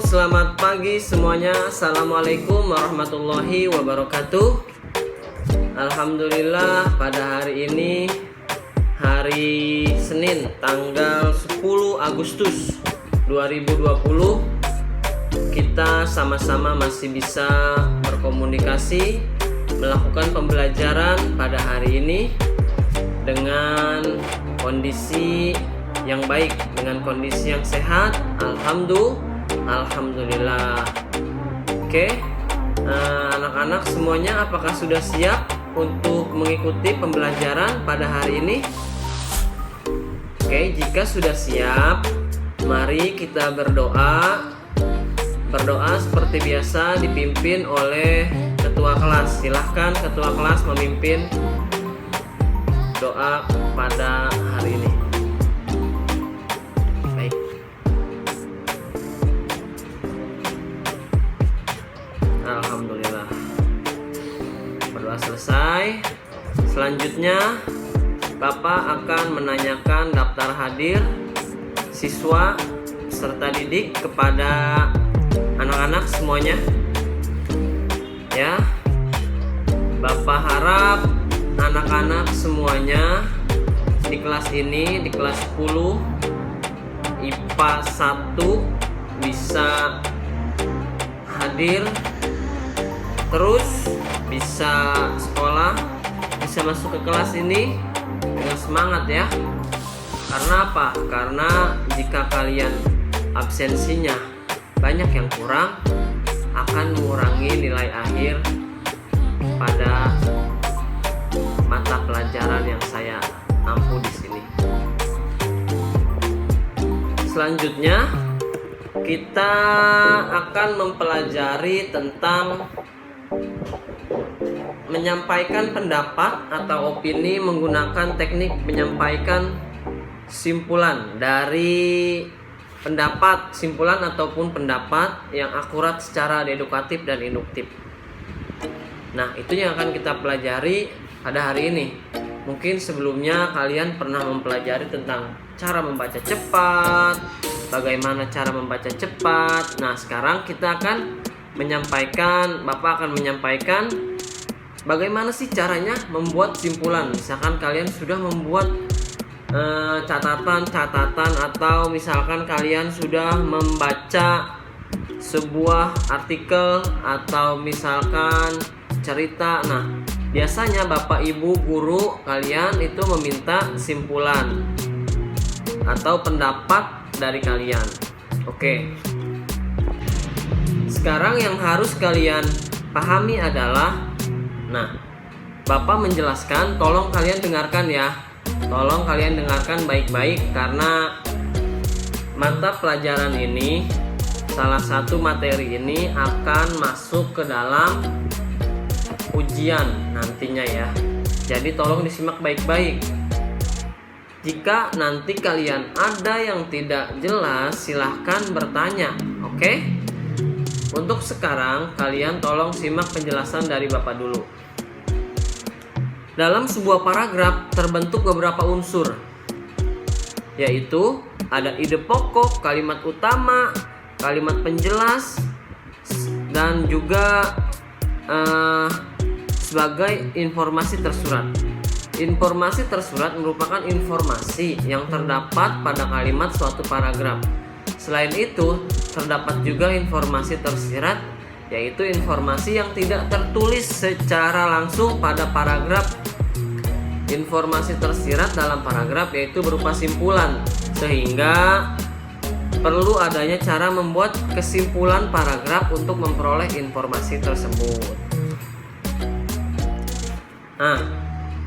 selamat pagi semuanya. Assalamualaikum warahmatullahi wabarakatuh. Alhamdulillah, pada hari ini hari Senin tanggal 10 Agustus 2020 kita sama-sama masih bisa berkomunikasi, melakukan pembelajaran pada hari ini dengan kondisi yang baik, dengan kondisi yang sehat. Alhamdulillah. Oke, anak-anak semuanya apakah sudah siap untuk mengikuti pembelajaran pada hari ini? Oke, jika sudah siap, mari kita berdoa. Berdoa seperti biasa dipimpin oleh ketua kelas. Silahkan ketua kelas memimpin doa pada hari ini. Baik. Alhamdulillah. Berdoa selesai. Selanjutnya Bapak akan menanyakan daftar hadir siswa serta didik kepada anak-anak semuanya. Ya. Bapak harap anak-anak semuanya di kelas ini, di kelas 10 IPA 1 bisa hadir, terus bisa sekolah, bisa masuk ke kelas ini dengan semangat ya. Karena apa? Karena jika kalian absensinya banyak yang kurang, akan mengurangi nilai akhir pada mata pelajaran yang saya ampu di sini. Selanjutnya kita akan mempelajari tentang menyampaikan pendapat atau opini menggunakan teknik menyampaikan simpulan dari pendapat, simpulan ataupun pendapat yang akurat secara edukatif dan induktif. Nah, itu yang akan kita pelajari pada hari ini. Mungkin sebelumnya kalian pernah mempelajari tentang cara membaca cepat, bagaimana cara membaca cepat. Nah, sekarang kita akan menyampaikan, Bapak akan menyampaikan bagaimana sih caranya membuat simpulan. Misalkan kalian sudah membuat catatan atau misalkan kalian sudah membaca sebuah artikel atau misalkan cerita. Nah, biasanya Bapak Ibu guru kalian itu meminta simpulan atau pendapat dari kalian. Oke. Sekarang yang harus kalian pahami adalah, nah, Bapak menjelaskan, tolong kalian dengarkan ya. Tolong kalian dengarkan baik-baik karena mata pelajaran ini, salah satu materi ini akan masuk ke dalam ujian nantinya ya. Jadi tolong disimak baik-baik. Jika nanti kalian ada yang tidak jelas, silahkan bertanya. Oke? Untuk sekarang kalian tolong simak penjelasan dari Bapak dulu. Dalam sebuah paragraf terbentuk beberapa unsur, yaitu ada ide pokok, kalimat utama, kalimat penjelas, dan juga sebagai informasi tersurat. Informasi tersurat merupakan informasi yang terdapat pada kalimat suatu paragraf. Selain itu, terdapat juga informasi tersirat, yaitu informasi yang tidak tertulis secara langsung pada paragraf. Informasi tersirat dalam paragraf yaitu berupa simpulan, sehingga perlu adanya cara membuat kesimpulan paragraf untuk memperoleh informasi tersebut. Nah,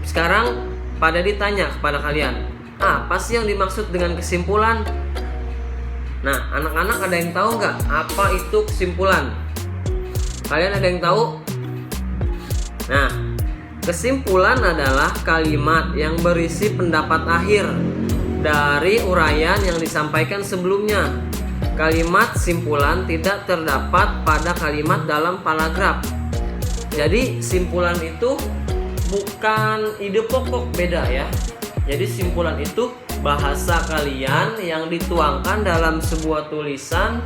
sekarang pada ditanya kepada kalian, apa sih yang dimaksud dengan kesimpulan? Nah, anak-anak ada yang tahu nggak apa itu kesimpulan? Kalian ada yang tahu? Nah, kesimpulan adalah kalimat yang berisi pendapat akhir dari uraian yang disampaikan sebelumnya. Kalimat simpulan tidak terdapat pada kalimat dalam paragraf. Jadi simpulan itu bukan ide pokok, beda ya. Jadi simpulan itu bahasa kalian yang dituangkan dalam sebuah tulisan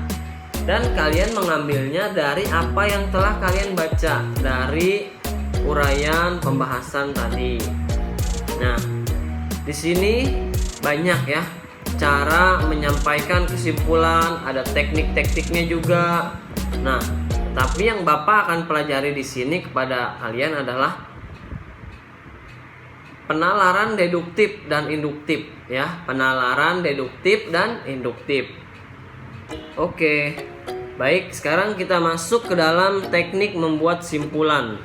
dan kalian mengambilnya dari apa yang telah kalian baca dari uraian pembahasan tadi. Nah, di sini banyak ya cara menyampaikan kesimpulan, ada teknik-tekniknya juga. Nah, tapi yang Bapak akan pelajari di sini kepada kalian adalah penalaran deduktif dan induktif ya, penalaran deduktif dan induktif. Oke. Baik, sekarang kita masuk ke dalam teknik membuat simpulan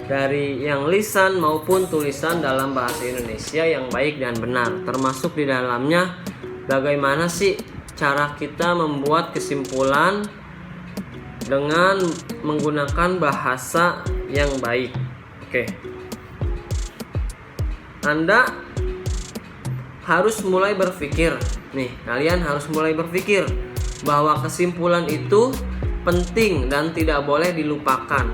dari yang lisan maupun tulisan dalam bahasa Indonesia yang baik dan benar. Termasuk di dalamnya bagaimana sih cara kita membuat kesimpulan dengan menggunakan bahasa yang baik. Oke. Anda harus mulai berpikir. Nih, kalian harus mulai berpikir bahwa kesimpulan itu penting dan tidak boleh dilupakan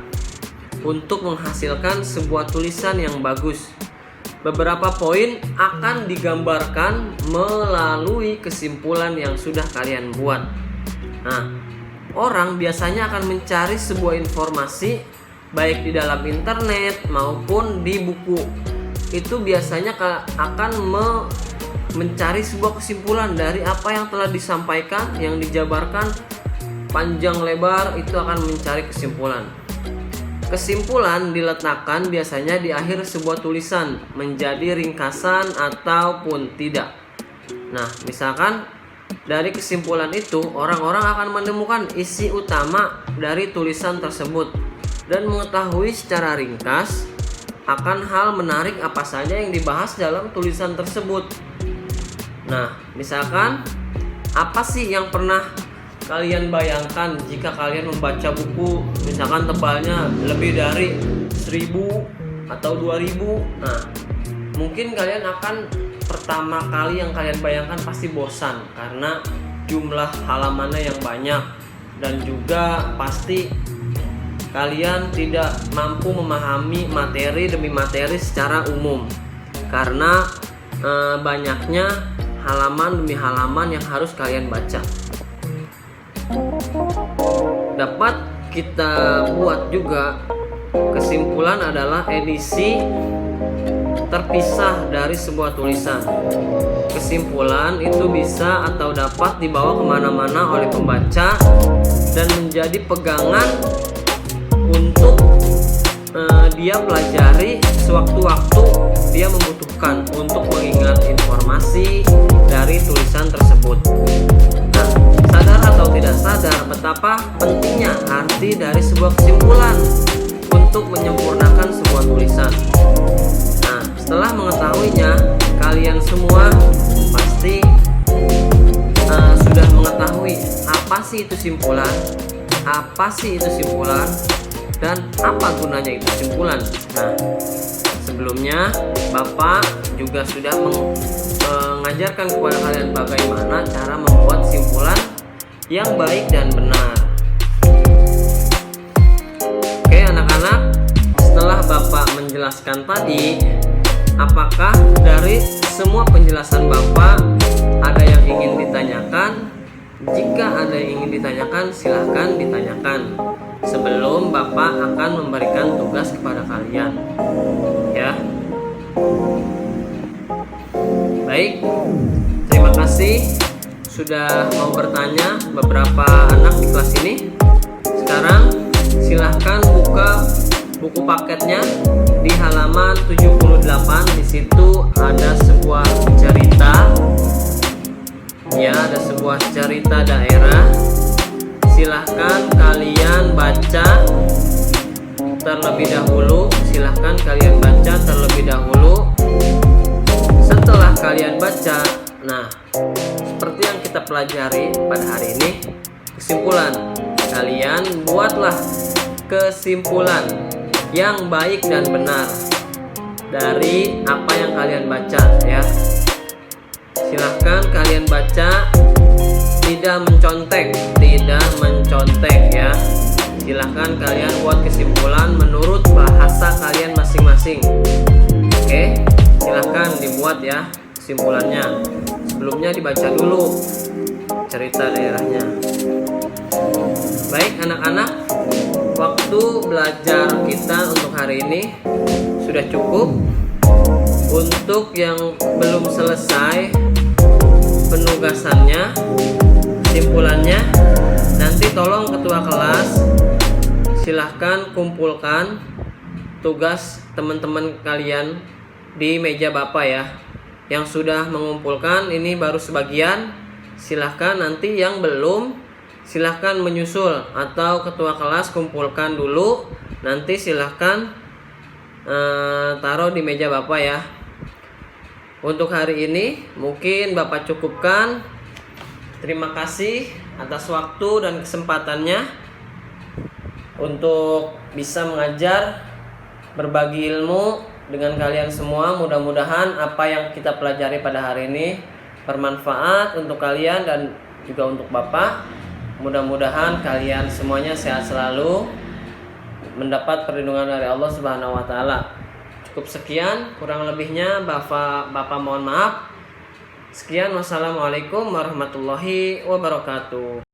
untuk menghasilkan sebuah tulisan yang bagus. Beberapa poin akan digambarkan melalui kesimpulan yang sudah kalian buat. Nah, orang biasanya akan mencari sebuah informasi baik di dalam internet maupun di buku. Itu biasanya akan mencari sebuah kesimpulan dari apa yang telah disampaikan, yang dijabarkan panjang lebar, itu akan mencari kesimpulan. Kesimpulan diletakkan biasanya di akhir sebuah tulisan menjadi ringkasan ataupun tidak. Nah, misalkan dari kesimpulan itu orang-orang akan menemukan isi utama dari tulisan tersebut dan mengetahui secara ringkas akan hal menarik apa saja yang dibahas dalam tulisan tersebut. Nah, misalkan apa sih yang pernah kalian bayangkan jika kalian membaca buku misalkan tebalnya lebih dari 1000 atau 2000? Nah, mungkin kalian akan pertama kali yang kalian bayangkan pasti bosan karena jumlah halamannya yang banyak, dan juga pasti kalian tidak mampu memahami materi demi materi secara umum karena banyaknya halaman demi halaman yang harus kalian baca. Dapat kita buat juga kesimpulan adalah edisi terpisah dari sebuah tulisan. Kesimpulan itu bisa atau dapat dibawa kemana-mana oleh pembaca dan menjadi pegangan untuk dia pelajari sewaktu-waktu dia membutuhkan untuk mengingat informasi dari tulisan tersebut. Nah, sadar atau tidak sadar betapa pentingnya arti dari sebuah kesimpulan untuk menyempurnakan sebuah tulisan. Nah, setelah mengetahuinya, kalian semua pasti sudah mengetahui apa sih itu simpulan, dan apa gunanya itu simpulan. Nah, sebelumnya Bapak juga sudah mengajarkan kepada kalian bagaimana cara membuat simpulan yang baik dan benar. Oke anak-anak, setelah Bapak menjelaskan tadi, apakah dari semua penjelasan Bapak ada yang ingin ditanyakan? Jika ada yang ingin ditanyakan, silahkan ditanyakan sebelum Bapak akan memberikan tugas kepada kalian, ya. Baik, terima kasih sudah mau bertanya beberapa anak di kelas ini. Sekarang silahkan buka buku paketnya di halaman 78. Di situ ada sebuah cerita, ya, ada sebuah cerita daerah. Silahkan kalian baca terlebih dahulu. Setelah kalian baca, nah, seperti yang kita pelajari pada hari ini, kesimpulan. Kalian buatlah kesimpulan yang baik dan benar dari apa yang kalian baca, ya. Silahkan kalian baca, tidak mencontek ya. Silahkan kalian buat kesimpulan menurut bahasa kalian masing-masing. Oke, silahkan dibuat ya kesimpulannya. Sebelumnya dibaca dulu cerita daerahnya. Baik anak-anak, waktu belajar kita untuk hari ini sudah cukup. Untuk yang belum selesai penugasannya, kesimpulannya, nanti tolong ketua kelas silahkan kumpulkan tugas teman-teman kalian di meja Bapak ya. Yang sudah mengumpulkan ini baru sebagian, silahkan nanti yang belum silahkan menyusul atau ketua kelas kumpulkan dulu, nanti silahkan taruh di meja Bapak ya. Untuk hari ini mungkin Bapak cukupkan. Terima kasih atas waktu dan kesempatannya untuk bisa mengajar, berbagi ilmu dengan kalian semua. Mudah-mudahan apa yang kita pelajari pada hari ini bermanfaat untuk kalian dan juga untuk Bapak. Mudah-mudahan kalian semuanya sehat selalu, mendapat perlindungan dari Allah Subhanahu wa taala. Cukup sekian, kurang lebihnya Bapak mohon maaf. Sekian, wassalamualaikum warahmatullahi wabarakatuh.